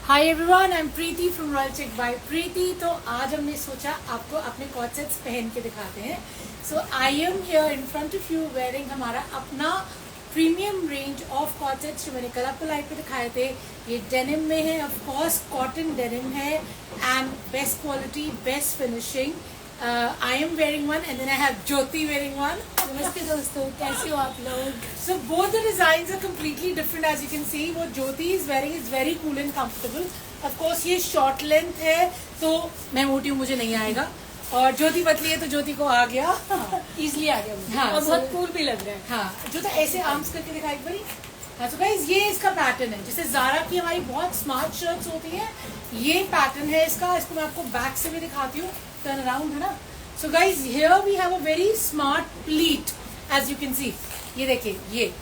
Hi everyone, I am Preeti from royal check by Preeti. तो आज हमने सोचा आपको अपने कॉर्ड सेट्स पहन के दिखाते हैं। So I am here in front of you wearing हमारा अपना premium range of cord sets जो मैंने कल आपको लाइव पे दिखाए थे। ये डेनिम में है, ऑफ कोर्स कॉटन डेनिम है and best quality, best finishing. I am wearing one and then I have Jyoti wearing one. नमस्ते दोस्तों, कैसे हो आप लोग? So both the designs are completely different as you can see. वो ज्योति is wearing is very cool and comfortable. Of course ये short length है तो मैं मोटी हूँ, मुझे नहीं आएगा, और ज्योति पतली है तो ज्योति को आ गया, इजली आ गया मुझे। हाँ, और बहुत कूल भी लग रहा है। हाँ, जो तो ऐसे आर्म्स करके दिखाई पड़ी। हाँ, तो गाइस ये इसका पैटर्न है, जैसे ज़ारा की हमारी बहुत स्मार्ट शर्ट्स होती हैं, ये पैटर्न है इसका। इसको मैं आपको बैक से भी दिखाती हूँ, टर्न अराउंड है ना। So guys here we have a very smart pleat as you can see. ये देखिए ये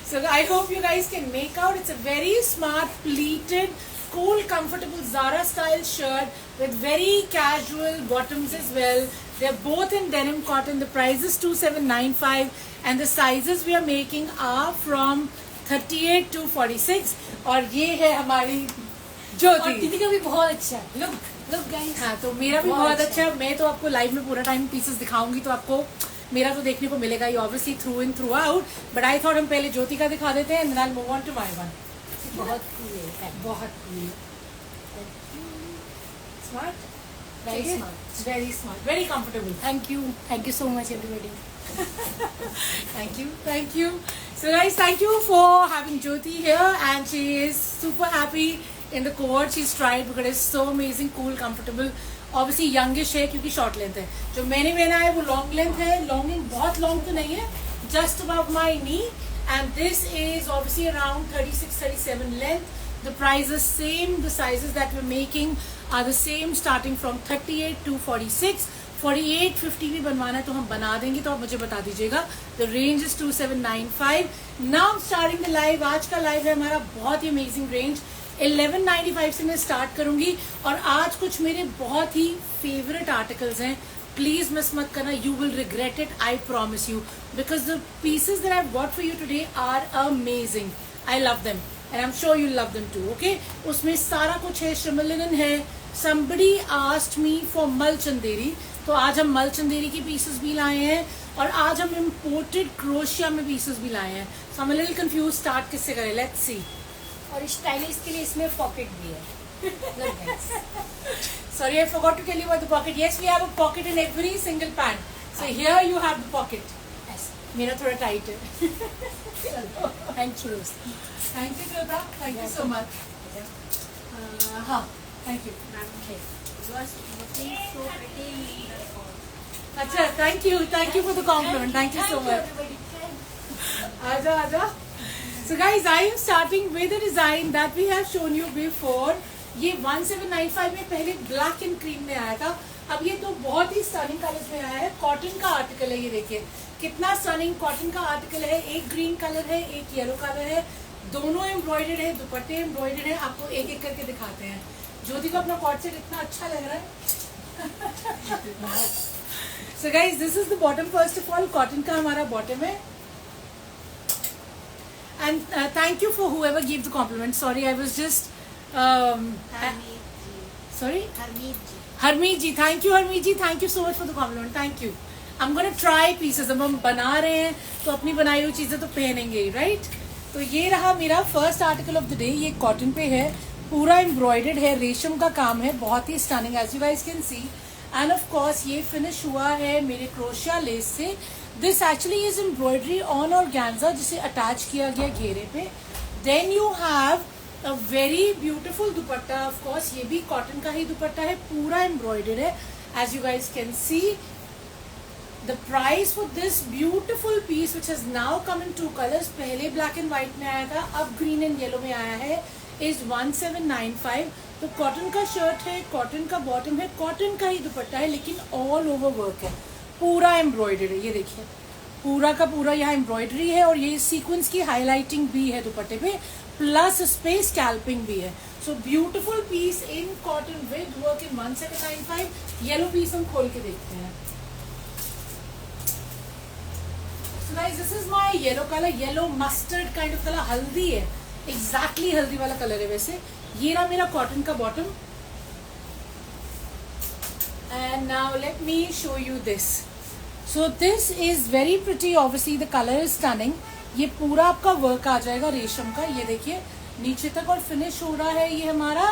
so I hope you guys can make out. It's a very smart pleated, cool, comfortable Zara style shirt with very casual bottoms as well. They're both in denim cotton. The price is 2795 and the sizes we are making are from 38 to 46. और ये है हमारी ज्योति। और दीदी का भी बहुत अच्छा है। Look guys. हाँ, तो मेरा भी बहुत अच्छा है। मैं तो आपको लाइव में पूरा टाइम पीसेस दिखाऊंगी तो आपको मेरा तो देखने को मिलेगा ही obviously through in throughout, but I thought हम पहले ज्योति का दिखा देते हैं and then I move on to my one. बहुत कूल है, बहुत cool, smart, very smart, very smart, very comfortable. Thank you so much everybody. Thank you. So guys, thank you for having Jyoti here, and she is super happy in the cohort she's tried because it's so amazing, cool, comfortable. Obviously youngish है क्योंकि short length है। जो मैंने पहना है वो long length है, longing बहुत long तो नहीं है, just above my knee, and this is obviously around 36-37 length. The price is same, the sizes that we're making are the same, starting from 38 to 46. 48-50 भी बनवाना है तो हम बना देंगे, तो आप मुझे बता दीजिएगा। The range is 2795. Now starting the live, आज का लाइव है हमारा बहुत ही अमेजिंग रेंज। 1195 से मैं स्टार्ट करूंगी और आज कुछ मेरे बहुत ही फेवरेट आर्टिकल्स हैं। प्लीज मिस मत करना, you will regret it, I promise you, because the pieces that I bought for you today are amazing. I love them and I am sure you love them too. Okay, उसमें सारा कुछ है, shimmer linen है। somebody asked me for मल चंदेरी, तो आज हम मल चंदेरी की पीसेस भी लाए हैं और आज हम इम्पोर्टेड क्रोशिया में पीसेस भी लाए हैं। So I am a little confuse, start किससे करें, लेट्स सी। और स्टाइलिश के लिए इसमें पॉकेट भी है। Sorry, I forgot to tell you about the pocket. Yes, we have a pocket in every single pant. So here you have the pocket. मेरा थोड़ा टाइट है। Thank you. Thank you, Jyota. Thank you so much. हाँ, thank you. अच्छा, thank you for the compliment. Thank you so much. आजा। So guys, I am starting with a design that we have shown you before. ये 1795 में पहले black and cream में आया था, अब ये तो बहुत ही स्टनिंग कलर्स में आया है। कॉटन का आर्टिकल है, ये देखिए कितना स्टनिंग कॉटन का आर्टिकल है। एक ग्रीन कलर है, एक येलो कलर है, दोनों एम्ब्रॉयडर्ड है, दुपट्टे एम्ब्रॉयडर्ड है। आपको एक एक करके दिखाते हैं। ज्योति को अपना कॉट सेट इतना अच्छा लग रहा है। So guys, this is the bottom first of all, cotton का हमारा बॉटम है। And thank you for whoever gave the compliment. Sorry, I was just sorry, Harmeet ji. Thank you, Harmeet ji. Thank you so much for the compliment. Thank you. I'm gonna try pieces. अब हम बना रहे हैं तो अपनी बनाई हुई चीजें तो पहनेंगे, राइट? तो ये रहा मेरा first article of the day. ये कॉटन पे है, पूरा एम्ब्रॉयडर्ड है, रेशम का काम है, बहुत ही stunning as you guys can see. And of course ये फिनिश हुआ है मेरे क्रोशिया लेस से। This actually is embroidery on organza जिसे अटैच किया गया घेरे पे। Then you have a very beautiful dupatta. Of course ये भी कॉटन का ही दुपट्टा है, पूरा एम्ब्रॉयडर्ड है as you guys can see. The price for this beautiful piece which has now come in two colors, पहले black and white में आया था, अब green and yellow में आया है, is 1795। तो कॉटन का शर्ट है, कॉटन का बॉटम है, कॉटन का ही दुपट्टा है, लेकिन ऑल ओवर वर्क है, पूरा एम्ब्रॉयडरी है। ये देखिए पूरा का पूरा यहाँ एम्ब्रॉयडरी है और ये सीक्वेंस की हाईलाइटिंग भी है दुपट्टे पे, प्लस इस पे स्कैल्पिंग भी है। So beautiful piece in cotton with work in 1795। Yellow piece हम खोल के देखते हैं। So guys, this is my yellow color, yellow mustard kind of color, हल्दी है, एग्जैक्टली हल्दी वाला कलर है। वैसे ये रहा मेरा कॉटन का bottom, and now let me show you this. So this is very pretty, obviously the colour is stunning. ये पूरा आपका वर्क आ जाएगा रेशम का, ये देखिए नीचे तक, और फिनिश हो रहा है ये हमारा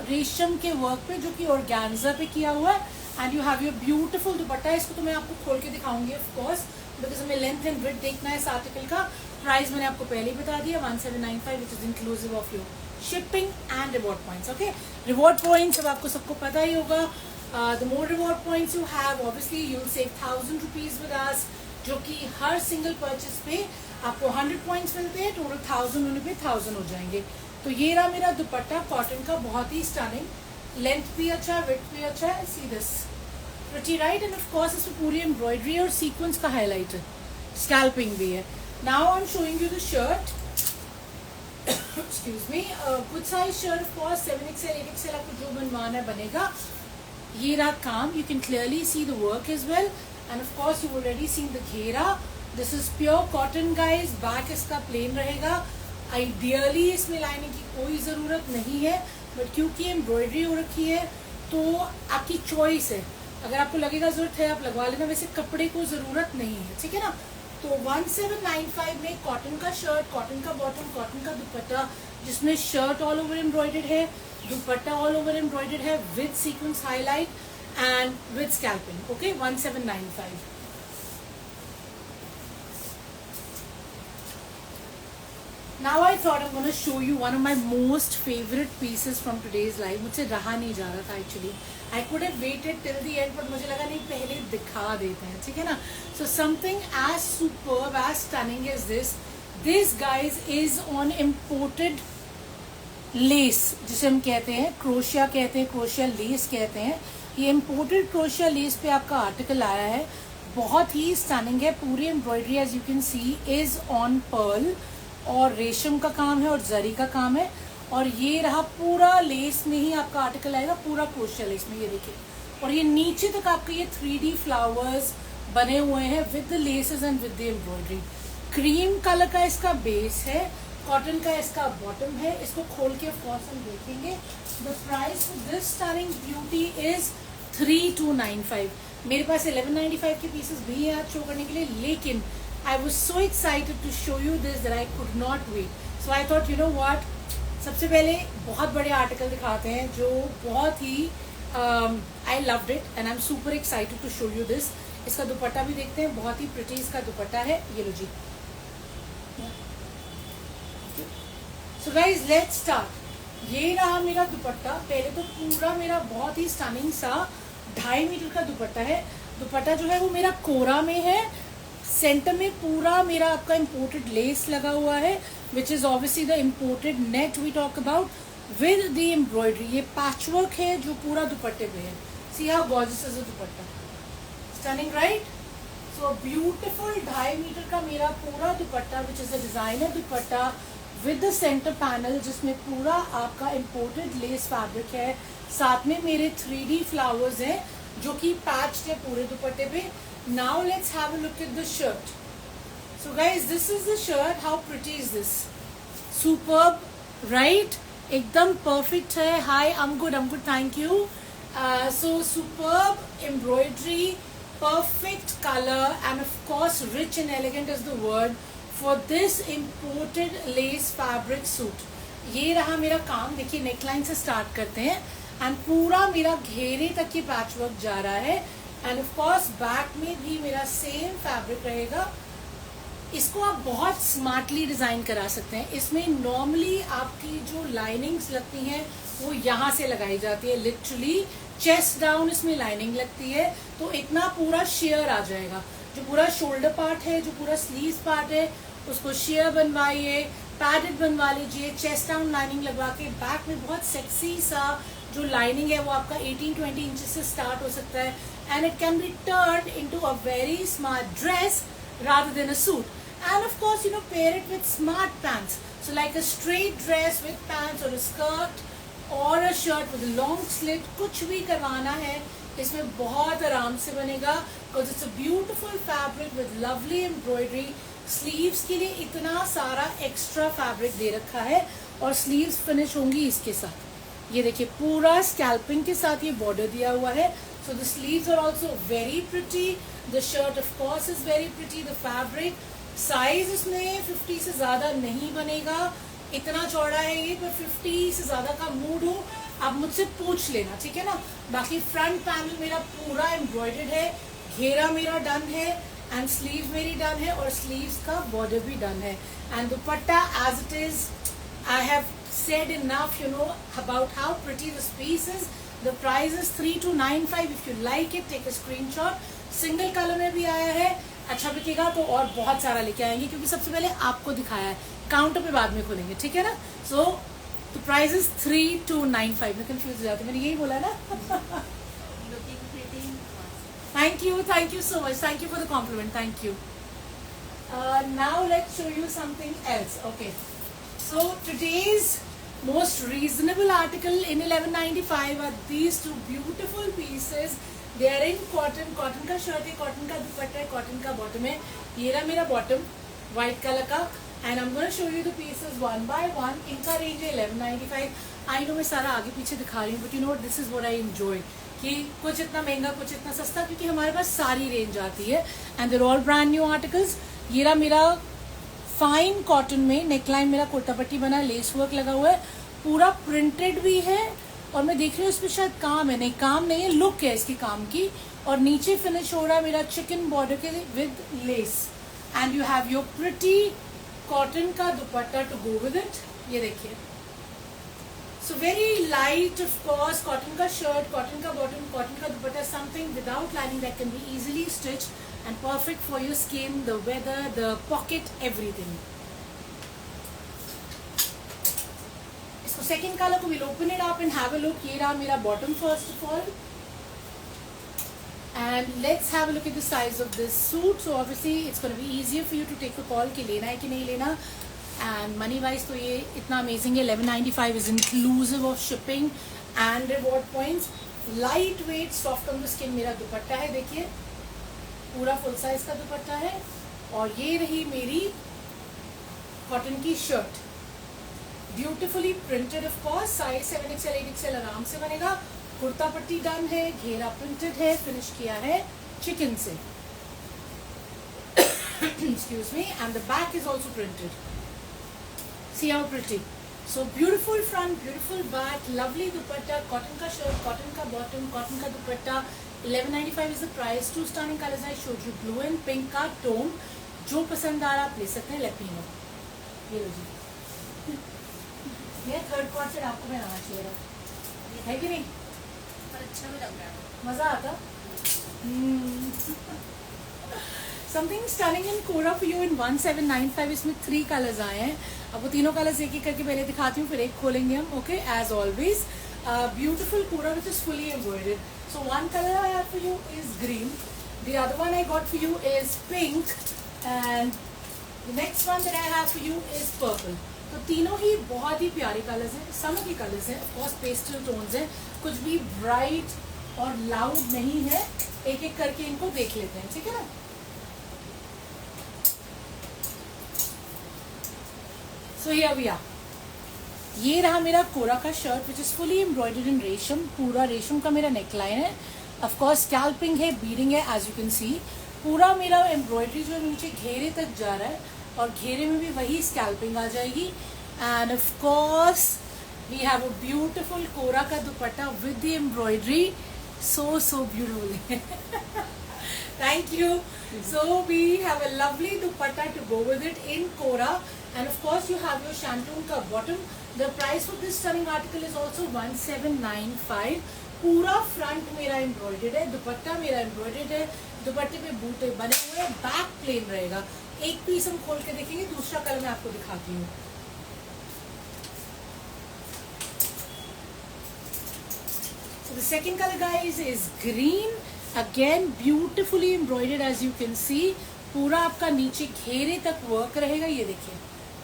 रेशम के वर्क पे, जो कि ऑर्गेन्जा पे किया हुआ है. And you have your beautiful दुपट्टा. इसको तो मैं आपको खोल के दिखाऊंगी ऑफ कोर्स, बिकॉज हमें लेंथ एंड विड्थ देखना है इस आर्टिकल का. प्राइस मैंने आपको पहले ही बता दिया, 1795, which is inclusive of your shipping and reward points. Okay, reward points अब आपको सबको पता ही होगा. The more reward points you have, obviously you will save 1000 rupees with us, जो कि हर सिंगल परचेस पे आपको 100 पॉइंट्स मिलते हैं. टोटल 1000 होने पे 1000 हो जाएंगे. तो ये रहा मेरा दुपट्टा कॉटन का, बहुत ही स्टनिंग. लेंथ भी अच्छा है, विड्थ भी अच्छा है. See this pretty right. And of course इसमें पूरी एम्ब्रॉयडरी और सीक्वेंस का हाईलाइट है, स्कैल्पिंग भी है. Now I am showing you the shirt. Excuse me. Good size shirt of course, 7XL 8XL आपको जो बनवाना है बनेगा. ये रहा काम, you can clearly see the work as well. And of course you already seen the ghera. This is pure cotton guys. Back इसका plain रहेगा. आइडियली इसमें लाइनिंग की कोई ज़रूरत नहीं है, बट क्योंकि एम्ब्रॉयडरी हो रखी है तो आपकी चॉइस है. अगर आपको लगेगा ज़रूरत है आप लगवा लेना, वैसे कपड़े को ज़रूरत नहीं है, ठीक है ना. तो 1795 में कॉटन का शर्ट, कॉटन का बॉटम, कॉटन का दुपट्टा, जिसमें शर्ट ऑल ओवर एम्ब्रॉयडर्ड है, दुपट्टा ऑल ओवर एम्ब्रॉयडर्ड है with sequence highlight and with scalloping. Okay, 1795. Now I thought I'm going to show you one of my most favorite pieces from today's live. मुझसे रहा नहीं जा रहा था actually. I could have waited till the end, but मुझे लगा नहीं पहले दिखा देते हैं, ठीक है ना. So something as superb, as stunning as this. This guys is on imported lace, जिसे हम कहते हैं क्रोशिया कहते हैं, क्रोशिया लेस कहते हैं. ये imported क्रोशिया लेस पे आपका आर्टिकल आया है. बहुत ही स्टनिंग है. पूरी embroidery as you can see is on pearl, और रेशम का काम है और जरी का काम है. और ये रहा पूरा लेस में ही आपका आर्टिकल आएगा, पूरा क्रोशिया लेस में, ये देखिए. और ये नीचे तक आपके ये 3D फ्लावर्स बने हुए हैं with the laces and with the embroidery. Cream colour का इसका बेस है, कॉटन का इसका बॉटम है. इसको खोल के ऑफकोर्स हम देखेंगे. The price for this stunning beauty is 3295. मेरे पास 1195 के पीसेस भी हैं आज शो करने के लिए, लेकिन I was so excited to show you this that I could not wait. So I thought, you know what? सबसे पहले बहुत बड़े आर्टिकल दिखाते हैं जो बहुत ही I loved it and I'm super excited to show you this. इसका दुपट्टा भी देखते हैं, बहुत ही प्रिटी इसका दुपट्टा है. ये लो जी. So guys, let's start. ये रहा मेरा दुपट्टा. पहले तो पूरा मेरा बहुत ही स्टनिंग सा 2.5 मीटर का दुपट्टा है. दुपट्टा जो है वो मेरा कोरा में है. सेंटर में पूरा मेरा आपका इम्पोर्टेड लेस लगा हुआ है, which is obviously the imported net we talk about with the embroidery. ये पैचवर्क है जो पूरा दुपट्टे पे है. See how gorgeous is the dupatta. Stunning right. So beautiful 2.5 metre का मेरा पूरा dupatta, which is the designer dupatta with the centre panel, जिसमें पूरा आपका इम्पोर्टेड लेस फैब्रिक है. साथ में मेरे 3D फ्लावर्स हैं जो कि पैच्ड है पूरे दुपट्टे पे. Now let's have a look at the shirt. So guys, this is the shirt. How pretty is this? Superb, right? एकदम perfect है. Hi, I'm good. Thank you. So superb embroidery, perfect color, and of course rich and elegant is the word for this imported lace fabric suit. ये रहा मेरा काम. देखिए neckline से start करते हैं एंड पूरा मेरा घेरे तक ये पैचवर्क जा रहा है. एंड ऑफ कोर्स बैक में भी मेरा सेम फैब्रिक रहेगा. इसको आप बहुत स्मार्टली डिजाइन करा सकते हैं. इसमें नॉर्मली आपकी जो लाइनिंग्स लगती हैं वो यहाँ से लगाई जाती है. लिटरली चेस्ट डाउन इसमें लाइनिंग लगती है, तो इतना पूरा शेयर आ जाएगा. जो पूरा शोल्डर पार्ट है, जो पूरा स्लीव पार्ट है, उसको शेयर बनवाइए, पैडेड बनवा लीजिए, चेस्ट डाउन लाइनिंग लगवा के. बैक में बहुत सेक्सी सा जो लाइनिंग है वो आपका 18-20 इंचेस से स्टार्ट हो सकता है. And it can be turned into a very smart dress rather than a suit. And of course, you know, pair it with smart pants. So like a straight dress with pants or a skirt or a shirt with a long slit, कुछ भी करवाना है इसमें बहुत आराम से बनेगा, because it's a beautiful fabric with lovely embroidery. Sleeves के लिए इतना सारा एक्स्ट्रा फैब्रिक दे रखा है और स्लीव्स फिनिश होंगी इसके साथ। ये देखिए पूरा स्कैल्पिंग के साथ ये बॉर्डर दिया हुआ है। So the sleeves are also very pretty, the shirt of course is very pretty, the fabric size इसमें 50 से ज्यादा नहीं बनेगा, इतना चौड़ा है ये, पर 50 से ज्यादा का मूड हो आप मुझसे पूछ लेना, ठीक है ना। बाकी फ्रंट पैनल मेरा पूरा एम्ब्रॉयडर्ड है, घेरा मेरा डन है एंड स्लीव मेरी डन है और स्लीव्स का बॉर्डर भी डन है। And dupatta as it is, I have said enough, you know, about how pretty this piece is. The price is 3295. If you like it, take a screenshot. Single colour में भी आया है, अच्छा बिकेगा तो और बहुत सारा लेके आएंगे, क्योंकि सबसे पहले आपको दिखाया है, काउंटर पे बाद में खोलेंगे, ठीक है ना। So the price is 3295। मैं कंफ्यूज हो जाती हूँ, मैंने यही बोला ना। Thank you so much, thank you for the compliment, thank you. Now let's show you something else. Okay, so today's most reasonable article in 1195 are these two beautiful pieces. They are in cotton. Cotton का shirt है, cotton का दुपट्टा है, cotton का bottom है। ये रहा मेरा bottom white colour का, and I'm going to show you the pieces one by one. इनका रेंज है 1195. I know मैं सारा आगे पीछे दिखा रही हूँ, but you know what, this is what I enjoy, कि कुछ इतना महंगा कुछ इतना सस्ता, क्योंकि हमारे पास सारी रेंज आती है and they're all brand new articles. ये रहा मेरा फाइन कॉटन में नेकलाइन, मेरा कुर्ता पट्टी बना, लेस वर्क लगा हुआ है, पूरा प्रिंटेड भी है, और मैं देख रही हूँ इसमें शायद काम है, नहीं काम नहीं है, लुक है इसकी काम की। और नीचे फिनिश हो रहा है मेरा चिकन बॉर्डर के with lace, and you have your pretty cotton का dupatta to go with it. ये देखिए, so very light of course, cotton का शर्ट, कॉटन का बॉटम, कॉटन का dupatta, something without lining that can be easily stitch and perfect for your skin, the weather, the pocket, everything. इसको second color को we'll open it up and have a look. ये रहा मेरा bottom first of all, and let's have a look at the size of this suit. So obviously it's going to be easier for you to take a call कि लेना है कि नहीं लेना, and money wise तो ये इतना amazing है। 1195 is inclusive of shipping and reward points. Light weight, soft on the skin मेरा दुपट्टा है, देखिए पूरा फुल साइज का दुपट्टा है, और ये रही मेरी कॉटन की shirt, beautifully printed of course, size 7XL 8XL आराम से बनेगा। कुर्ता पट्टी डन है, घेरा प्रिंटेड है, फिनिश किया है चिकन से, excuse me, and the back is also printed. See how pretty, so beautiful front, beautiful back, lovely dupatta, cotton का शर्ट, कॉटन का बॉटम, कॉटन का दुपट्टा। 1195 is the price. Two stunning colors I showed you, blue and pink का tone, जो पसंद आ रहा आप ले सकते हैं। लेट मी नो, ये लो जी, ये थर्ड क्वार्ट से आपको बनाना चाहिए था, है कि नहीं, पर अच्छा भी लग रहा है, मजा आता। Something stunning in kora for you in 1795। इसमें 3 कलर्स आए हैं, अब वो तीनों कलर्स एक एक करके पहले दिखाती हूँ, फिर एक खोलेंगे हम। Okay, as always beautiful kura which is fully embroidered. So one color I have for you is green, the other one I got for you is pink, and the next one that I have for you is purple. तो तीनों ही बहुत ही प्यारे colours हैं, summer के colours हैं, of course pastel tones हैं, कुछ भी ब्राइट और लाउड नहीं है। एक एक करके इनको देख लेते हैं, ठीक है ना। So here we are. ये रहा मेरा कोरा का shirt which is fully embroidered in resham, पूरा रेशम का मेरा नेकलाइन है, ऑफ कोर्स स्कैल्पिंग है, बीडिंग है, एज यू कैन सी। पूरा मेरा एम्ब्रॉयडरी जो नीचे घेरे तक जा रहा है, और घेरे में भी वही स्कैल्पिंग आ जाएगी, and of course we have a beautiful kora का dupatta with the embroidery, so beautiful. Thank you. So we have a lovely dupatta to go with it in Kora, and of course you have your shantung ka bottom. The price for this stunning article is also 1795. पूरा front मेरा embroidered है, दुपट्टा मेरा embroidered है, दुपट्टे पे बूटे बने हुए हैं, बैक प्लेन रहेगा। एक पीस हम खोल के देखेंगे, दूसरा कलर मैं आपको दिखाती हूँ। So the second color guys is green. Again beautifully embroidered as you can see. पूरा आपका नीचे घेरे तक वर्क रहेगा। ये देखिए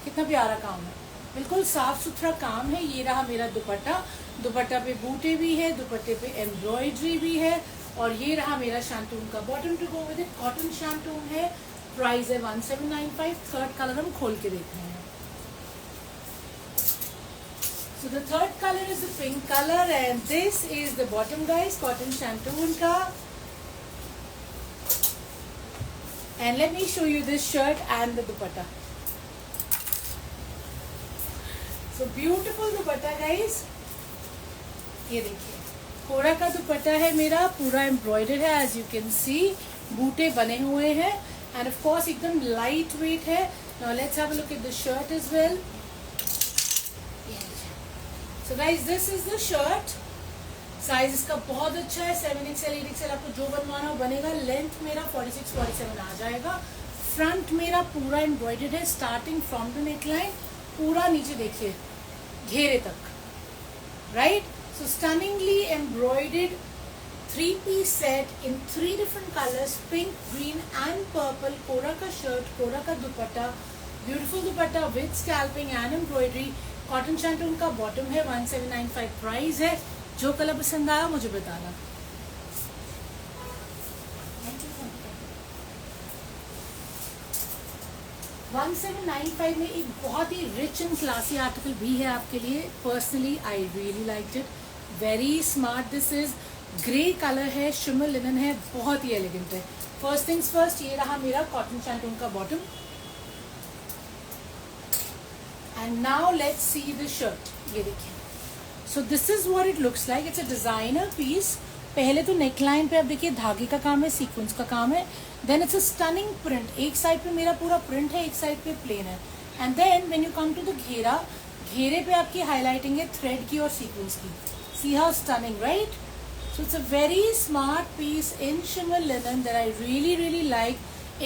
कितना प्यारा काम है, बिल्कुल साफ सुथरा काम है। ये रहा मेरा दुपट्टा, दुपट्टा पे बूटे भी है, दुपट्टे पे एम्ब्रॉयडरी भी है, और ये रहा मेरा शैंटून का bottom to go with it, cotton shantung है, प्राइस है 1795। थर्ड कलर हम खोल के देखते हैं। So the third color is the pink color and this is the bottom guys, cotton shantoon ka. And let me show you this shirt and the dupatta. So beautiful dupatta guys. ये देखिए कोरा का दुपट्टा है मेरा, पूरा embroidered है as you can सी, बूटे बने हुए हैं एंड ऑफ कोर्स एकदम लाइट वेट है. Now let's have a look at the shirt as well. So guys this is the shirt. Size इसका बहुत अच्छा है, 7XL 8XL आपको जो बनवाना हो बनेगा. लेंथ मेरा 46-47 आ जाएगा. फ्रंट मेरा पूरा एम्ब्रॉयडर्ड है स्टार्टिंग फ्रॉम द नेकलाइन पूरा नीचे देखिए घेरे तक, right. So stunningly embroidered 3-piece set in 3 different colors, pink, green and purple. Kora का शर्ट, कोरा का dupatta, beautiful dupatta with scalloping and embroidery. Cotton shantoon का बॉटम है, 1795 प्राइस है. जो कलर पसंद आया मुझे बताना. $1795 में एक बहुत ही रिच एंड क्लासी आर्टिकल भी है आपके लिए. Personally I really liked it. Very smart. This is grey colour है, शिमर लिनन है, बहुत ही एलिगेंट है. फर्स्ट थिंग्स फर्स्ट, ये रहा मेरा कॉटन शैंटून का bottom. And now let's see the shirt. ये देखिए. So this is what it looks like. It's a designer piece. पहले तो नेकलाइन पे आप देखिए धागे का काम है, सीक्वेंस का काम है. Then it's a stunning print. एक साइड पे मेरा पूरा प्रिंट है, एक साइड पे प्लेन है. And then when you come to the घेरा, घेरे पे आपकी हाईलाइटिंग है थ्रेड की और सीक्वेंस की. See how stunning, right. So it's a very smart piece in shimmer linen that I really really like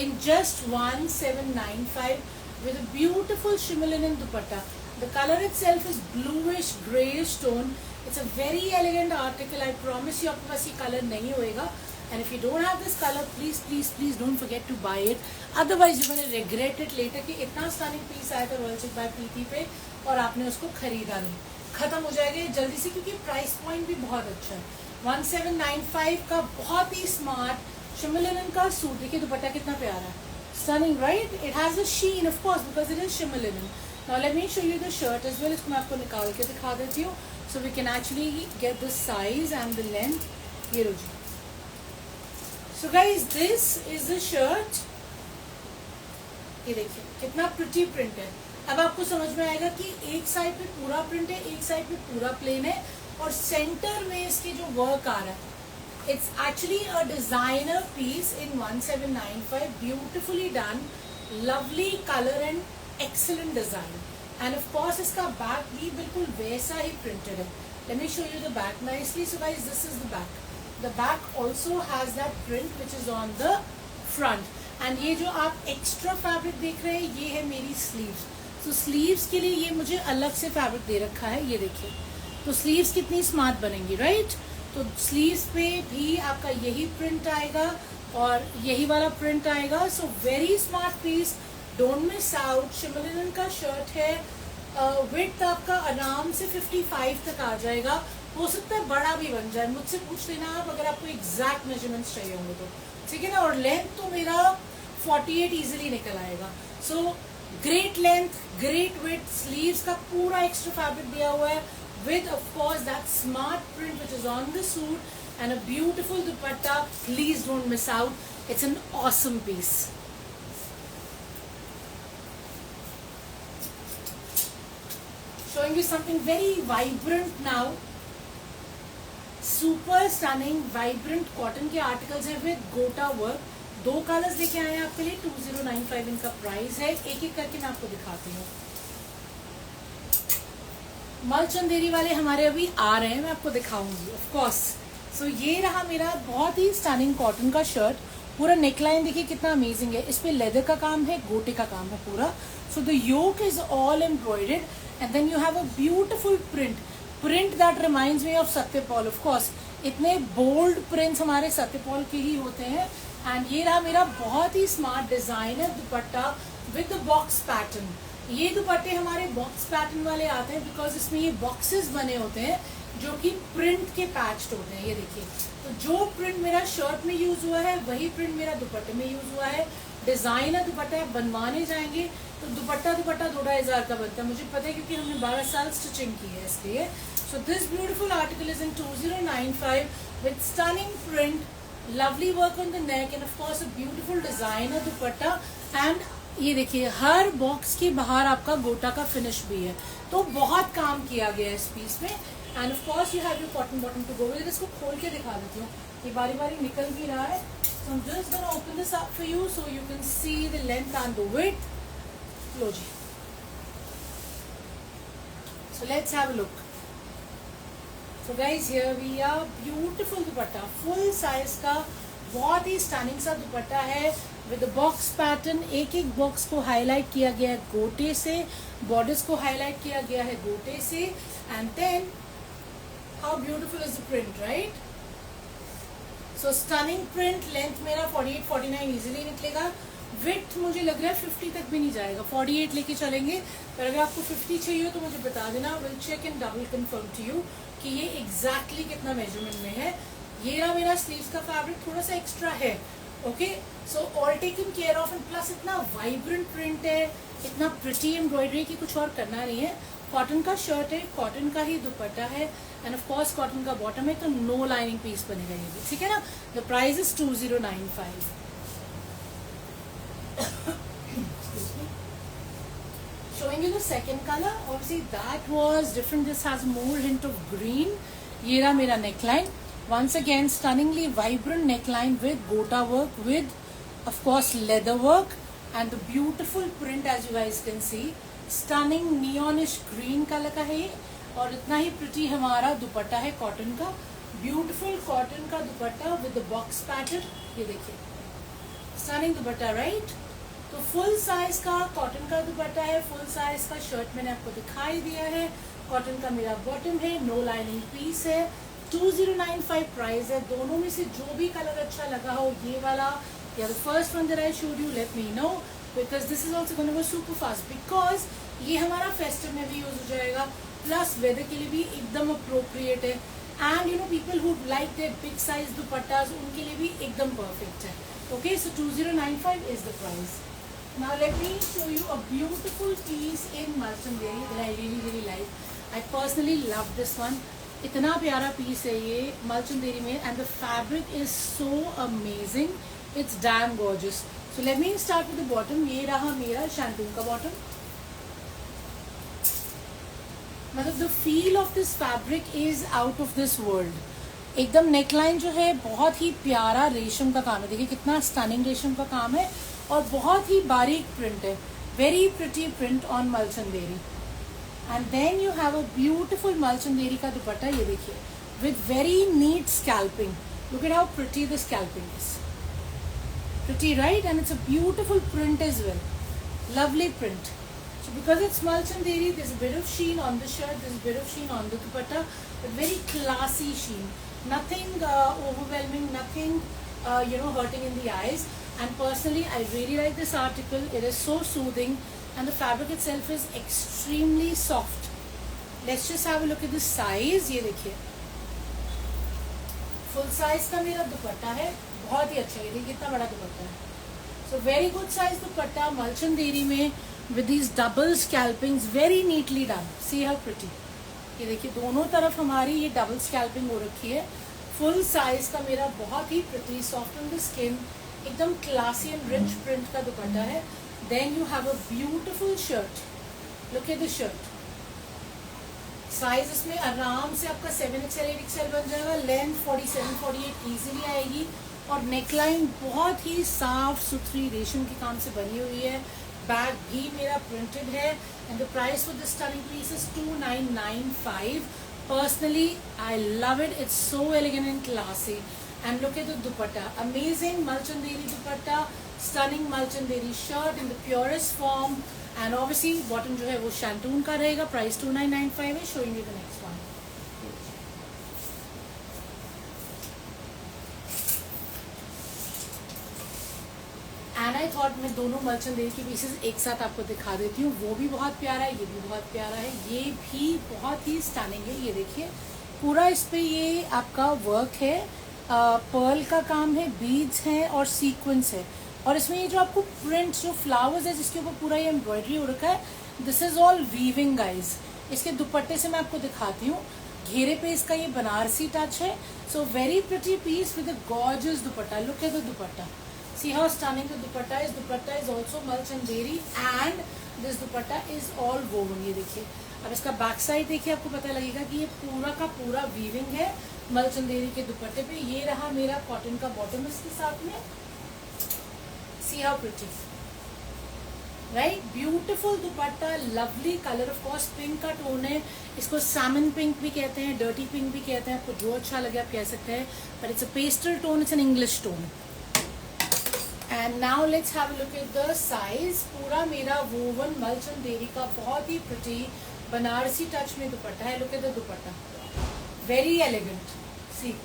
in just 1795 with a beautiful shimmer linen dupatta. The color itself is bluish grayish tone. It's a very elegant article. I promise you आपके पास ये color नहीं होएगा. And if you don't have this color, please please please don't forget to buy it. Otherwise you're going to regret it later कि इतना stunning piece आया था Royal Silk by प्रीति पे और आपने उसको खरीदा नहीं. खत्म हो जाएगा ये जल्दी से क्योंकि प्राइस पॉइंट भी बहुत अच्छा है. 1795 का बहुत ही स्मार्ट shimmer linen का सूट. देखिए दुपट्टा कितना प्यारा है. Stunning, right? It has a sheen, of course, because it is shimmer linen. Now let me show you the shirt as well. इसको मैं आपको निकाल के दिखा देती हूँ, so we can actually get the size and the length. ये लो जी. So guys, this is the shirt. ये देखिए कितना pretty print है. अब आपको समझ में आएगा कि एक साइड पे पूरा प्रिंट है, एक साइड पे पूरा प्लेन है और सेंटर में इसके जो वर्क आ रहा है. It's actually a designer piece in 1795, beautifully done, lovely color and excellent design. And of course इसका back भी बिल्कुल वैसा ही printed है. Let me show you the back nicely. So guys, this is the back. The back also has that print which is on the front. And ये जो आप extra fabric देख रहे हैं, ये है मेरी sleeves. So sleeves के लिए ये मुझे अलग से fabric दे रखा है. ये देखिए. तो sleeves कितनी smart बनेंगी, right? तो स्लीव्स पे भी आपका यही प्रिंट आएगा और यही वाला प्रिंट आएगा. So very smart piece, don't miss out. Shimmer linen का शर्ट है. विड्थ आपका आराम से 55 तक आ जाएगा. हो सकता है बड़ा भी बन जाए, मुझसे पूछ लेना आप अगर आपको एग्जैक्ट मेजरमेंट्स चाहिए होंगे तो, ठीक है ना. और लेंथ तो मेरा 48 इजीली निकल आएगा. So great length, great width. Sleeves का पूरा एक्स्ट्रा फैब्रिक दिया हुआ है with of course that smart print which is on the suit and a beautiful dupatta. Please don't miss out. It's an awesome piece. Showing you something very vibrant now. Super stunning vibrant cotton के articles हैं with gota work. 2 colours लेके आए हैं आपके लिए. 2095 इनका price है. एक एक करके मैं आपको दिखाती हूँ. मल चंदेरी वाले हमारे अभी आ रहे हैं, मैं आपको दिखाऊंगी ऑफ कोर्स. सो ये रहा मेरा बहुत ही स्टनिंग कॉटन का शर्ट. पूरा नेकलाइन देखिए कितना अमेजिंग है. इस पे लेदर का काम है, गोटे का काम है पूरा. So the yoke is all embroidered and then you have a beautiful print that reminds me of Satyapal. Of course इतने बोल्ड प्रिंट्स हमारे सत्यपाल के ही होते हैं. एंड ये रहा मेरा बहुत ही smart designer dupatta with the box pattern. ये दुपट्टे हमारे बॉक्स पैटर्न वाले आते हैं बिकॉज इसमें ये बॉक्सेस बने होते हैं जो कि प्रिंट के पैच्ड होते हैं. ये देखिए. तो जो प्रिंट मेरा शर्ट में यूज हुआ है वही प्रिंट मेरा दुपट्टे में यूज हुआ है. डिजाइनर दुपट्टा है, बनवाने जाएंगे तो दुपट्टा 2-2.5 का बनता है, मुझे पता है क्योंकि हमने 12 साल स्टिचिंग की है इसलिए. So this beautiful article is in 2095 with stunning print, lovely work on the neck and of course a beautiful designer dupatta. And ये देखिए हर बॉक्स के बाहर आपका गोटा का फिनिश भी है, तो बहुत काम किया गया है इस पीस में. And of course you have your cotton bottom to go with. इसको खोल के दिखा देती हूँ, ये बारी बारी निकल भी रहा है. So I'm just gonna open this up for you so you can see the length and the width. Low ji. So let's have a look. So guys, here we are. Beautiful dupatta, full size का, बहुत ही stunning सा दुपट्टा है with the box pattern. एक एक box को highlight किया गया है गोटे से, बॉर्डर्स को हाईलाइट किया गया है गोटे से. And then how beautiful is the print, right? So stunning print. Length मेरा 48-49 इजीली निकलेगा. विड्थ मुझे लग रहा है 50 तक भी नहीं जाएगा, 48 लेके चलेंगे. पर अगर आपको 50 चाहिए हो तो मुझे बता देना, will check and double confirm to you कि ये एग्जैक्टली कितना मेजरमेंट में है. ये रहा मेरा स्लीव्स का फैब्रिक, थोड़ा सा एक्स्ट्रा है. Okay, so all taken care of. And plus इतना वाइब्रेंट प्रिंट है, इतना प्रिटी एम्ब्रॉयडरी की कुछ और करना नहीं है. कॉटन का शर्ट है, कॉटन का ही दुपट्टा है एंड ऑफ कोर्स कॉटन का बॉटम है, तो नो लाइनिंग पीस बनेगा ये भी, ठीक है ना. The price is 2095. Showing you the second color. Obviously that was different. This has more hint of green. ये रहा मेरा neckline. Once again stunningly vibrant neckline with gota work, with of course leather work and the beautiful print as you guys can see. Stunning neonish green color का है और इतना ही pretty हमारा दुपट्टा है cotton का. Beautiful कॉटन का दुपट्टा with the box pattern. ये देखिए stunning दुपट्टा, right? तो फुल साइज का कॉटन का दुपट्टा है, फुल साइज का शर्ट मैंने आपको दिखाई दिया है. कॉटन का मेरा बॉटम है, नो लाइनिंग पीस है. 2095 प्राइस है. दोनों में से जो भी कलर अच्छा लगा हो, ये वाला या the first one that I showed you, late me no because this is also gonna go super fast. Because ये हमारा फेस्टिव में भी यूज हो जाएगा, प्लस वेदर के लिए भी एकदम अप्रोप्रिएट है. And you know people who like the big size dupattas, उनके लिए भी एकदम परफेक्ट है. Okay, so 2095 is the price. Now let me show you a beautiful piece in Malchanderi that I really like. I personally love this one. इतना प्यारा piece है ये Malchanderi में and the fabric is so amazing. It's damn gorgeous. So let me start with the bottom. ये रहा मेरा shantung का bottom. मतलब the feel of this fabric is out of this world. एकदम नेकलाइन जो है बहुत ही प्यारा रेशम का काम है. देखिए कितना स्टनिंग रेशम का काम है और बहुत ही बारीक प्रिंट है. Very pretty print on Malchanderi. And then you have a beautiful Malchanderi का दुपट्टा. ये देखिए with very neat scalloping. Look at how pretty the scalloping is. Pretty, right? And it's a beautiful print as well. Lovely print. So because it's Malchanderi, there's a bit of sheen on the shirt, there's a bit of sheen on the dupatta, but very classy sheen. Nothing overwhelming, nothing hurting in the eyes. And personally, I really like this article. It is so soothing, and the fabric itself is extremely soft. Let's just have a look at the size. ये देखिए, full size का मेरा दुपट्टा है, बहुत ही अच्छा. ये देखिए कितना बड़ा दुपट्टा है. So very good size दुपट्टा Malchanderi में with these double scalpings, very neatly done. See how pretty. ये देखिए दोनों तरफ हमारी ये डबल स्कैल्पिंग हो रखी है. फुल साइज का मेरा बहुत ही pretty, soft on the skin, एकदम क्लासी एंड रिच प्रिंट का दुपट्टा है. Then you have a beautiful shirt. Look at the shirt. Size इसमें आराम से आपका 7XL 8XL बन जाएगा. लेंथ 47-48 इजीली आएगी और नेकलाइन बहुत ही साफ सुथरी रेशम के काम से बनी हुई है. बैग भी मेरा प्रिंटेड है and the price for this stunning piece is 2995. Personally, I love it. It's so elegant and classy. And look at the dupatta. Amazing Malchanderi dupatta. Stunning Malchanderi shirt in the purest form. And obviously, bottom जो है वो शैंटून का रहेगा. Price 2995 है. Showing you the next one. And I thought मैं दोनों Malchanderi के pieces एक साथ आपको दिखा देती हूँ. वो भी बहुत प्यारा है, ये भी बहुत प्यारा है, ये भी बहुत ही स्टनिंग है. ये देखिए पूरा इस पे ये आपका वर्क है, पर्ल का काम है, बीड्स हैं और सीक्वेंस है. और इसमें ये जो आपको प्रिंट जो फ्लावर्स है जिसके ऊपर पूरा ये एम्ब्रॉयडरी हो रखा है, this is all weaving guys. इसके दुपट्टे से मैं आपको दिखाती हूँ, घेरे पे इसका ये बनारसी टच है। So very pretty piece with a gorgeous dupatta. Look at the dupatta, see how stunning the dupatta is. Dupatta is also mal chanderi and this dupatta is all woven. ये देखिए, अब इसका बैक साइड देखिए, आपको पता लगेगा कि ये पूरा का पूरा वीविंग है मल चंदेरी के दुपट्टे पे। ये रहा मेरा कॉटन का बॉटम इसके साथ में, see how pretty, right, beautiful dupatta, lovely colour, of course pink का टोन है, इसको सैमन पिंक भी कहते हैं, डर्टी पिंक भी कहते हैं, आपको जो अच्छा लगे आप कह सकते हैं, but it's a pastel tone, it's an English tone. And now let's have a look at the size. पूरा मेरा वोवन मल चंदेरी का बहुत ही प्रिटी बनारसी टच में दुपट्टा है। Look at the dupatta, very elegant, see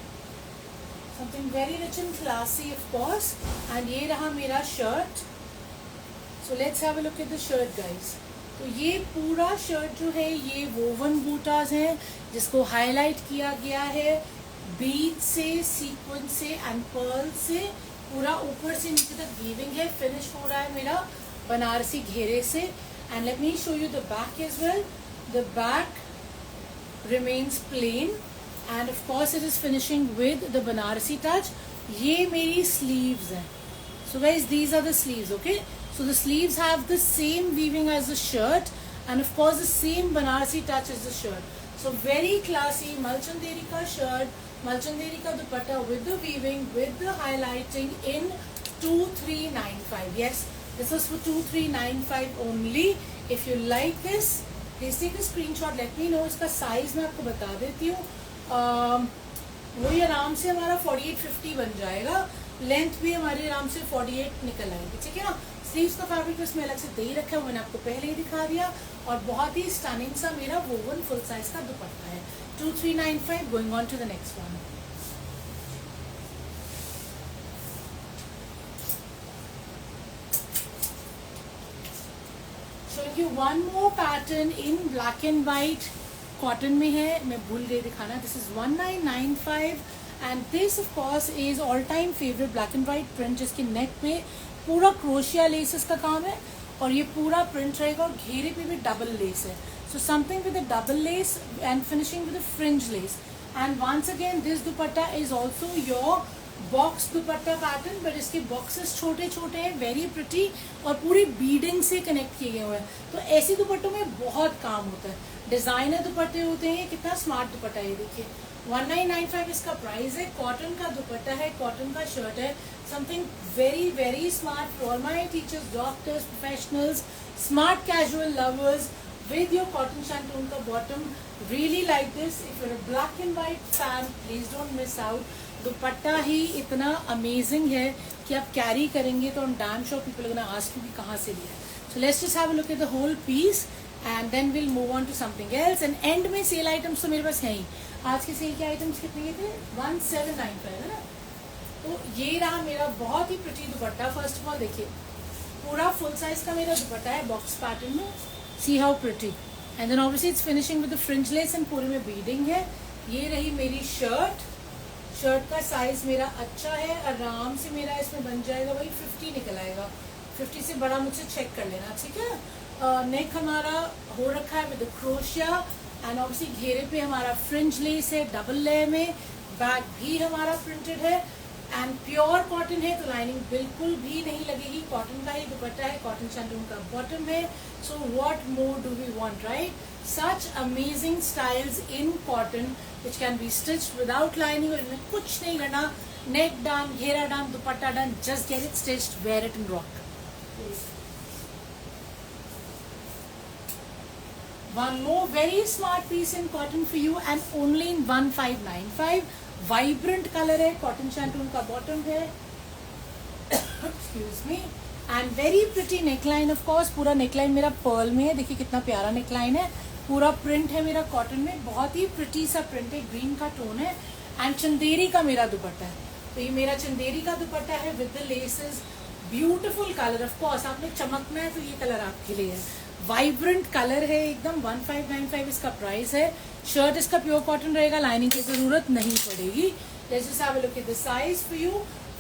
something very rich and classy of course. And ये रहा मेरा shirt. So let's have a look at the shirt guys. तो ये पूरा शर्ट जो है ये वोवन बूटास है जिसको हाईलाइट किया गया है बीड से, सीक्वेंस से एंड पर्ल से। पूरा ऊपर से नीचे तक वीविंग है, फिनिश हो रहा है मेरा बनारसी घेरे से। And let me show you the back as well. The back remains plain and of course it is finishing with the Banarasi touch. ये मेरी sleeves है. So guys, these are the sleeves, okay? So the sleeves have the same weaving as the shirt and of course the same Banarasi touch as the shirt. So very classy Malchanderi ka shirt, Malchanderi ka dupatta with the weaving, with the highlighting in 2395. Yes, this is for 2395 only. If you like this, please take a screenshot, let me know. इसका size मैं आपको बता देती हूँ, वही आराम से हमारा 48-50 बन जाएगा। लेंथ भी हमारी आराम से 48 निकल आएगी, ठीक है ना। स्लीव्स का फैब्रिक इसमें अलग से दे ही रखा है, मैंने आपको पहले ही दिखा दिया। और बहुत ही स्टनिंग सा मेरा वोवन फुल साइज का दुपट्टा है। 2395। Going on to the next one. Showing you one more pattern in black and white, cotton में है, मैं भूल गई दिखाना। This is 1995 and this of course is all time favourite black and white print, जिसके neck पे पूरा crochet laces का काम है और ये पूरा प्रिंट रहेगा और घेरे पे भी डबल लेस है। So something with a double lace and finishing with a fringe lace. And once again this dupatta is also your box dupatta pattern, but इसके बॉक्सेस छोटे छोटे हैं, वेरी प्रिटी और पूरी बीडिंग से कनेक्ट किए गए हुए हैं। तो ऐसे दुपट्टों में बहुत काम होता है, डिजाइनर दुपट्टे होते हैं। कितना स्मार्ट दुपट्टा है, देखिए 1995 इसका प्राइस है। कॉटन का दुपट्टा है, कॉटन का शर्ट है, something very very smart for my teachers, doctors, professionals, smart casual lovers with your cotton shantung ka bottom. Really like this. If you're a black and white fan, please don't miss out. Dupatta ही इतना amazing है कि आप carry करेंगे तो I'm damn sure people are gonna ask you कि कहाँ से लिया। So let's just have a look at the whole piece and then we'll move on to something else. And end में सेल आइटम्स तो मेरे पास हैं ही। आज के सेल के आइटम्स कितने थे? 1795 है ना। तो ये रहा मेरा बहुत ही pretty dupatta. First of all देखिए, पूरा फुल साइज का मेरा दुपट्टा है बॉक्स पैटर्न में। See how pretty. And then obviously it's finishing with the fringe lace and पूरे में बीडिंग है। ये रही मेरी शर्ट। शर्ट का साइज मेरा अच्छा है, आराम से मेरा इसमें बन जाएगा, वही 50 निकल आएगा। 50 से बड़ा मुझसे चेक कर लेना, ठीक है। नेक हमारा हो रखा है विद क्रोशिया एंड ऑब्वियसली घेरे पे हमारा फ्रिंज लेस है डबल लेयर में। बैक भी हमारा प्रिंटेड है एंड प्योर कॉटन है, तो लाइनिंग बिल्कुल भी नहीं लगेगी। कॉटन का ही दुपट्टा है, कॉटन शैंटून का बॉटम है। So what more do we want, right? Such amazing styles in cotton which can be stitched without lining, और इनमें कुछ नहीं करना। नेक डन, घेरा done, dupatta done, just get it stitched, wear it in rock. One more very smart piece in cotton for you and only in 1595. Vibrant colour है, cotton shantoon का bottom है, excuse me, and very pretty neckline. Of course पूरा neckline मेरा Perl में है, देखिए कितना प्यारा नेकलाइन है। पूरा प्रिंट है मेरा कॉटन में, बहुत ही प्रिटी सा प्रिंट है, ग्रीन का टोन है एंड चंदेरी का मेरा दुपट्टा है। तो ये मेरा चंदेरी का दुपट्टा है with the laces, beautiful colour. Of course आपने चमकना है तो ये कलर आपके लिए है, वाइब्रेंट कलर है एकदम। 1595 इसका प्राइस है। शर्ट इसका प्योर कॉटन रहेगा, लाइनिंग की जरूरत नहीं पड़ेगी। Let's just have a look at the size for you.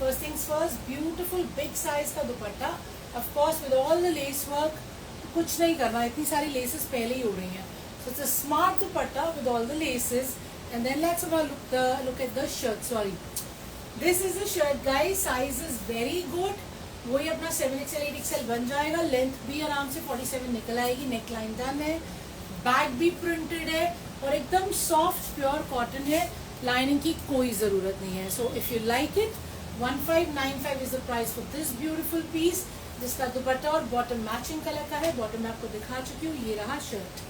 First things first, beautiful big size का dupatta, of course with all the lace work. कुछ नहीं करना, इतनी सारी लेसेस पहले ही हो रही हैं. So it's a smart dupatta with all the laces. And then let's look at the shirt. Sorry, this is the shirt guys. Size is very good. वही अपना 7XL 8XL बन जाएगा. लेंथ भी आराम से 47 निकल आएगी. नेक लाइन डन है, बैक भी प्रिंटेड है और एकदम सॉफ्ट प्योर कॉटन है. लाइनिंग की कोई जरूरत नहीं है. So if you like it, 1595 is the price for this beautiful piece, जिसका दुपट्टा और बॉटम मैचिंग कलर का है. बॉटम मैं आपको दिखा चुकी हूँ. ये रहा shirt.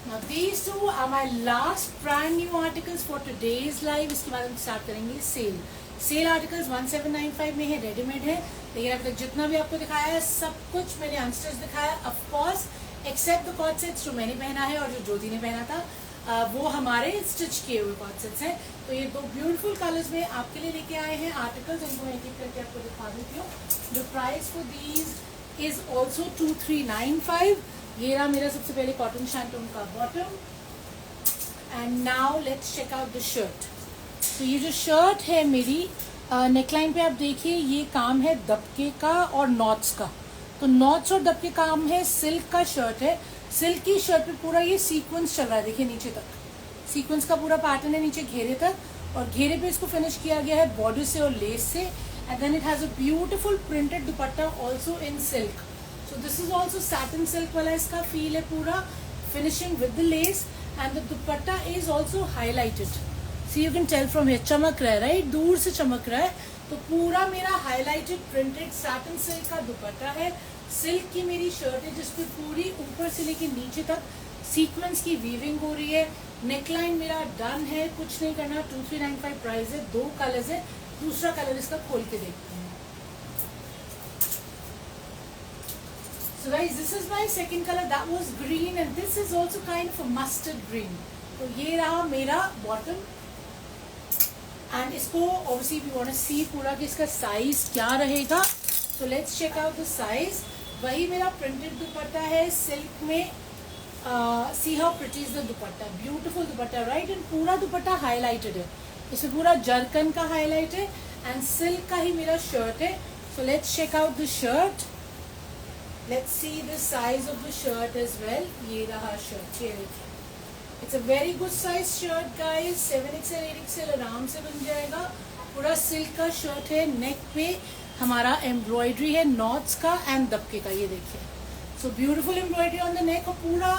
Now these two are my last brand new articles for today's live. इसके बाद हम स्टार्ट करेंगे सेल. सेल आर्टिकल्स 1795 में है, रेडीमेड है. लेकिन अब तक जितना भी आपको दिखाया है सब कुछ मैंने अनस्टिच दिखाया, of course except the coord sets जो मैंने पहना है और जो ज्योति ने पहना था, वो हमारे स्टिच किए हुए कॉट सेट्स हैं. तो ये दो ब्यूटीफुल कलर्स में आपके लिए लेके आए हैं आर्टिकल्स. इनको एक एक करके आपको दिखा देती हूँ. The price for these is also 2395. ये रहा मेरा सबसे पहले कॉटन शैंटून का bottom. And now let's check out the shirt. तो ये जो शर्ट है मेरी, नेकलाइन पे आप देखिए ये काम है दबके का और नॉट्स का. तो नॉट्स और दबके काम है. सिल्क का शर्ट है. सिल्क की शर्ट पे पूरा ये सीक्वेंस चल रहा है. देखिए नीचे तक सीक्वेंस का पूरा पैटर्न है, नीचे घेरे तक. और घेरे पे इसको फिनिश किया गया है बॉर्डर से और लेस से. And then it has a beautiful printed dupatta also in silk. So this is also satin silk वाला इसका फील है पूरा. Finishing with the lace and the dupatta is also highlighted. See you can tell from here, चमक रहा है right, दूर से चमक रहा है. तो पूरा मेरा हाईलाइटेड प्रिंटेड सैटिन सिल्क का दुपट्टा है. सिल्क की मेरी शर्ट है जिसपे पूरी ऊपर से लेके नीचे तक सीक्वेंस की वीविंग हो रही है. नेकलाइन मेरा डन है, कुछ नहीं करना. 2395 प्राइस है. दो कलर्स है. दूसरा कलर इसका खोल के देखते हैं. So guys, this is my second color. That was green and this is also kind of a mustard green. तो ये रहा मेरा बॉटम. एंड इसको obviously we want to see पूरा कि इसका साइज क्या रहेगा. So let's check out the size. वही मेरा प्रिंटेड दुपट्टा है सिल्क में. See how pretty is the dupatta. Beautiful dupatta right. And पूरा दुपट्टा हाईलाइटेड है. इसमें पूरा जरकन का हाईलाइट है एंड सिल्क का ही मेरा शर्ट है. So let's check out the shirt. Let's see the size of the shirt as well. ये रहा शर्ट. ये देखिए, it's a very good size shirt guys. 7XL 8XL आराम से बन जाएगा. पूरा सिल्क का शर्ट है. नेक पे हमारा एम्ब्रॉयडरी है नॉट्स का एंड दबके का. ये देखिए, so beautiful embroidery on the neck. और पूरा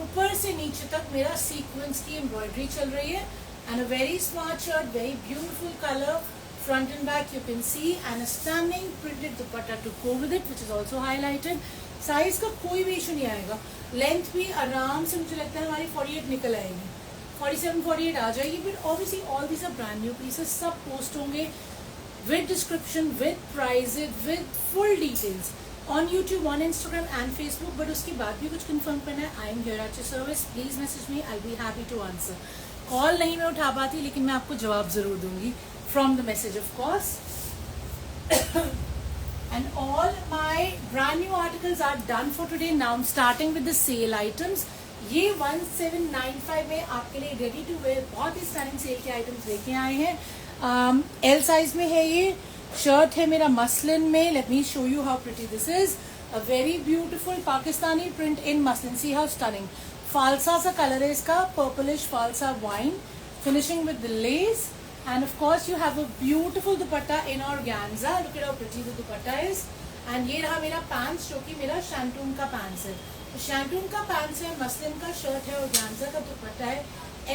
ऊपर से नीचे तक मेरा सीक्वेंस की एम्ब्रॉयडरी चल रही है. And a very smart shirt, very beautiful colour. Front and back you can see and a stunning printed dupatta to go with it which is also highlighted. Size का कोई भी इशू नहीं आएगा. Length भी आराम से मुझे लगता है हमारी 48 निकल आएगी. 47 48 आ जाएगी. But obviously all these are brand new pieces. सब पोस्ट होंगे with description, with price, with full details on YouTube, on Instagram and Facebook. But उसके बाद भी कुछ कंफर्म करना है, I am here at your service. Please message me, I be happy to answer. Call नहीं मैं उठा पाती लेकिन मैं आपको जवाब जरूर दूंगी from the message of course. And all my brand new articles are done for today. Now I'm starting with the sale items. ये 1795 में आपके लिए रेडी टू वेयर बहुत ही स्टनिंग सेल के आइटम्स लेके आए हैं. एल साइज में है. ये शर्ट है मेरा मसलिन में. Let me show you how pretty this is. A very beautiful Pakistani print in muslin. See how stunning. फालसा सा कलर है इसका, purplish phalsa wine. Finishing with the lace. And of course you have a beautiful dupatta in organza. Look at how pretty the dupatta is. And ये रहा मेरा pants जो कि मेरा शैंटून का pants है. तो शैंटून का pants है, मसलिन का शर्ट है, organza का दुपट्टा है.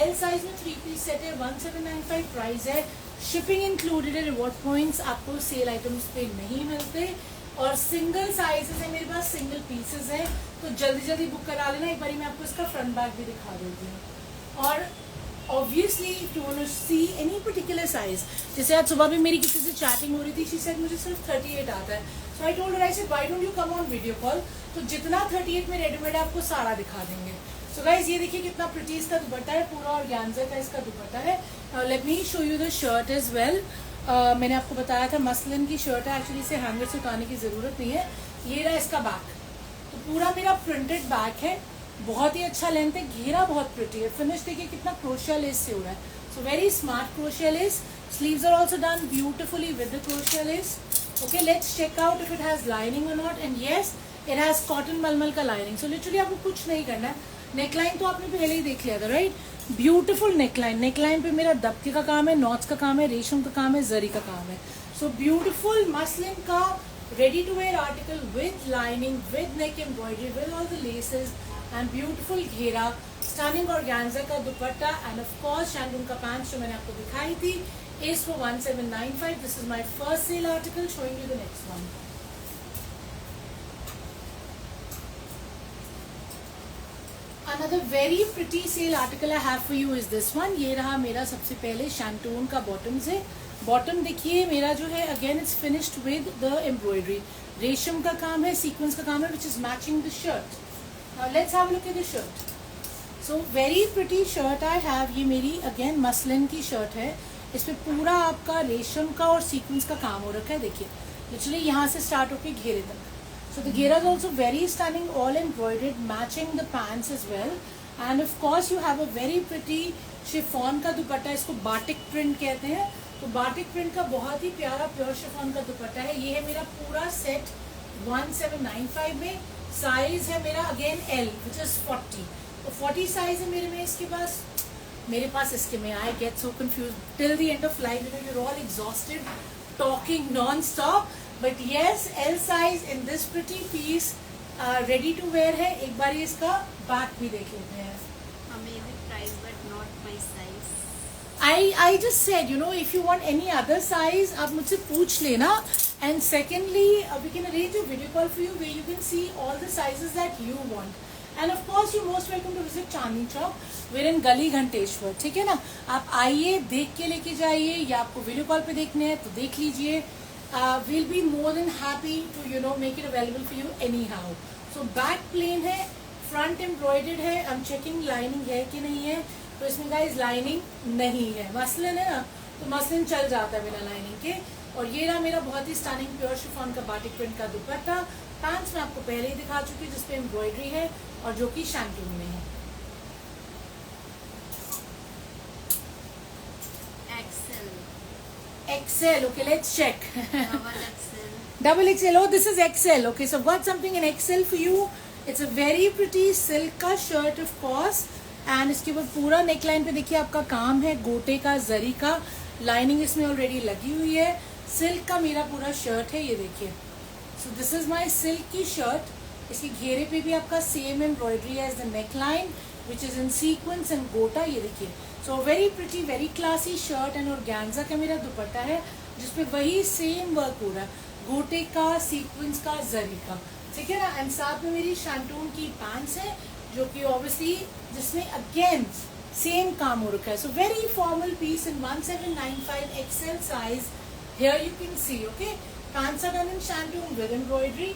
L साइज में 3 पीस सेट है. 1795 प्राइस है. शिपिंग इंक्लूडेड है. रिवॉर्ड पॉइंट्स आपको सेल आइटम्स पे नहीं मिलते. और सिंगल साइजेस है मेरे पास, सिंगल पीसेस है. तो जल्दी जल्दी बुक करा लेना. एक बार मैं आपको इसका फ्रंट बैक भी दिखा देती हूँ. और obviously if you want to see any particular size, जैसे आज सुबह भी मेरी किसी से चैटिंग हो रही थी. she said मुझे सिर्फ 38 आता है. so I told her, I said why don't you come on video call. तो जितना 38 में रेडीमेड है आपको सारा दिखा देंगे. so guys ये देखिए कितना प्रिटी इसका दुपट्टा है. पूरा ऑर्गेन्जा का इसका दुपट्टा है. let me show you the shirt as well. मैंने आपको बताया था मसलिन की शर्ट है. एक्चुअली इसे हैंगर से उतारने की जरूरत नहीं है. ये रहा इसका बैक. तो पूरा मेरा प्रिंटेड बैक है. बहुत ही अच्छा लेंथ है, घेरा बहुत प्रिटी है, फिनिश देखिए कितना क्रोशिया लेस से हो रहा है. So very smart crochet less. Sleeves are also done beautifully with the crochet lace. Okay, let's check out if it has lining or not. And yes, it has cotton मलमल का lining. So literally आपको कुछ नहीं करना है. Neckline तो आपने पहले ही देख लिया था, राइट? Beautiful neckline. नेकलाइन पे मेरा दबके का काम है, नॉट्स का काम है, रेशम का काम है, जरी का काम है. सो ब्यूटीफुल मसलिन का ready to wear article with lining, with neck embroidery, with all the laces and beautiful घेरा, स्टनिंग ऑर्गेन्जा का दुपट्टा एंड ऑफ कोर्स शैंडून का पैंट जो मैंने आपको दिखाई थी is for 1795. This is my first sale article. Showing you the next one. Another very pretty sale article I have for you is this one. ये रहा मेरा सबसे पहले शैंटून का बॉटम से. बॉटम देखिए मेरा जो है again it's finished with the embroidery. रेशम का काम है, सीक्वेंस का काम है, which is matching the shirt. Now let's have a look at the shirt. So very pretty shirt I have. ये मेरी अगेन मसलिन की शर्ट है. इसमें पूरा आपका रेशम का और सीक्वेंस का काम हो रखा है. देखिए लिटरली यहाँ से स्टार्ट होके घेरे तक. सो द घेरा is also very stunning, all embroidered, matching the pants as well. And of course you have a very pretty chiffon का दुपट्टा. इसको बाटिक प्रिंट कहते हैं. तो बाटिक प्रिंट का बहुत ही प्यारा प्योर शिफॉन का दुपट्टा है. ये है मेरा पूरा सेट 1795 में. साइज है मेरा अगेन एल विच इज 40. तो 40 साइज है मेरे पास इसके में. I get so confuse till the end of life. You know you're all exhausted talking non-stop. But yes, L size in this pretty piece, ready to wear है. एक बार ये इसका back भी देख लेते हैं. Amazing price but not my size. I just said, you know, if you want any other size, आप मुझसे पूछ लेना. And secondly, we can arrange a video call for you where you can see all the sizes that you want. And of course, you're most welcome to visit Chandni Chowk. We're in गली घंटेश्वर. ठीक है ना? आप आइए, देख के लेके जाइए, या आपको वीडियो कॉल पे देखने हैं तो देख लीजिए. We'll be more than happy to, you know, make it available for you anyhow. So back plain है, front embroidered है. I'm checking lining है कि नहीं है. तो इसमें guys lining नहीं है. मसलिन है ना, तो मसलिन चल जाता है बिना लाइनिंग के. और ये रहा मेरा बहुत ही स्टनिंग प्योर शिफॉन का बाटिक प्रिंट का दुपट्टा. पैंट्स मैं आपको पहले ही दिखा चुकी हूँ जिसपे एम्ब्रॉयडरी है और जो कि शैंटून में है. XL. Okay, let's check. Double XL. Oh, this is XL. Okay, so I've got something in XL for you. It's a very pretty silk का shirt of course. And इसके ऊपर पूरा नेकलाइन पे देखिए आपका काम है गोटे का, जरी का. लाइनिंग इसमें ऑलरेडी लगी हुई है. सिल्क का मेरा पूरा शर्ट है, ये देखिए. So this is my silk की शर्ट. इसके घेरे पे भी आपका सेम एम्ब्रॉयडरी है as the neckline which is in sequence and गोटा. ये देखिए. So very pretty, very classy shirt and organza का मेरा दुपट्टा है जिसपे वही सेम वर्क हो रहा है, गोटे का, सीक्वेंस का, जरी का. ठीक है ना? एंड साथ में मेरी शैंटून की पैंट्स है जो कि ऑब्वियसली जिसमें अगेन सेम काम हो रखा है. So very formal piece in 1795 XL size. Here you can see, okay, pants are done in shantung with embroidery,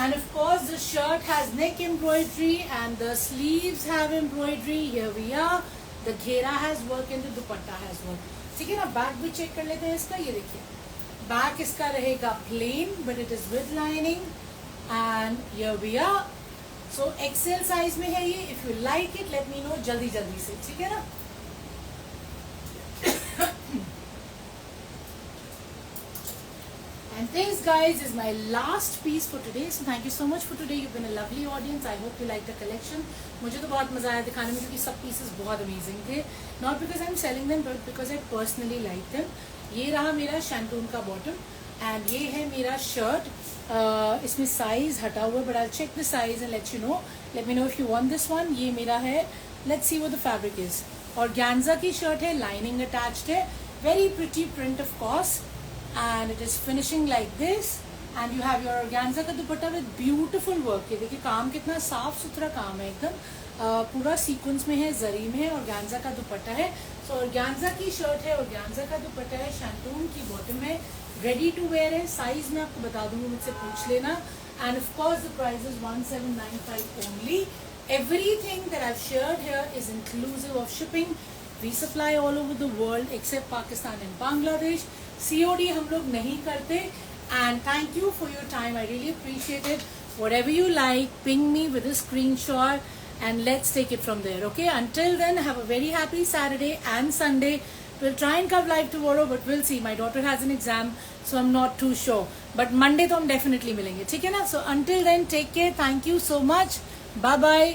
and of course the shirt has neck embroidery and the sleeves have embroidery. Here we are. The घेरा has work and the dupatta has work. ठीक है ना? Back भी check कर लेते हैं इसका. ये देखिए बैक इसका रहेगा plain but it is with lining, and here we are. So XL size में है ये. If you like it, let me know जल्दी से. ठीक है ना? And this, guys, is my last piece for today. So thank you so much for today. You've been a lovely audience. I hope you liked the collection. मुझे तो बहुत मजा आया दिखाने में क्योंकि सब pieces बहुत amazing थे. Not because I'm selling them, but because I personally like them. ये रहा मेरा शैंटून का bottom, and ये है मेरा shirt. इसमें size हटा हुआ, but I'll check the size and let you know. Let me know if you want this one. ये मेरा है. Let's see what the fabric is. Organza की shirt है, lining attached है. Very pretty print, of course. And it is finishing like this, and you have your organza का दुपट्टा with beautiful work. ये देखिए काम कितना साफ सुथरा काम है एकदम. पूरा सीक्वेंस में है, जरी में है, organza का दुपट्टा है. So organza की शर्ट है, organza का दुपट्टा है, शैंटून की बॉटम है, रेडी टू वेयर है. साइज मैं आपको बता दूंगी, मुझसे पूछ लेना. And of course the price is 1795 only. Everything that I've shared here is inclusive of shipping. We supply all over the world except Pakistan and Bangladesh. COD हम लोग नहीं करते. And thank you for your time. I really appreciate it. whatever you like, ping me with a screenshot and let's take it from there. Okay, until then, have a very happy Saturday and Sunday. We'll try and come live tomorrow, but we'll see. My daughter has an exam, so I'm not too sure. But Monday तो हम definitely मिलेंगे, ठीक है ना? So until then, take care. Thank you so much. Bye bye.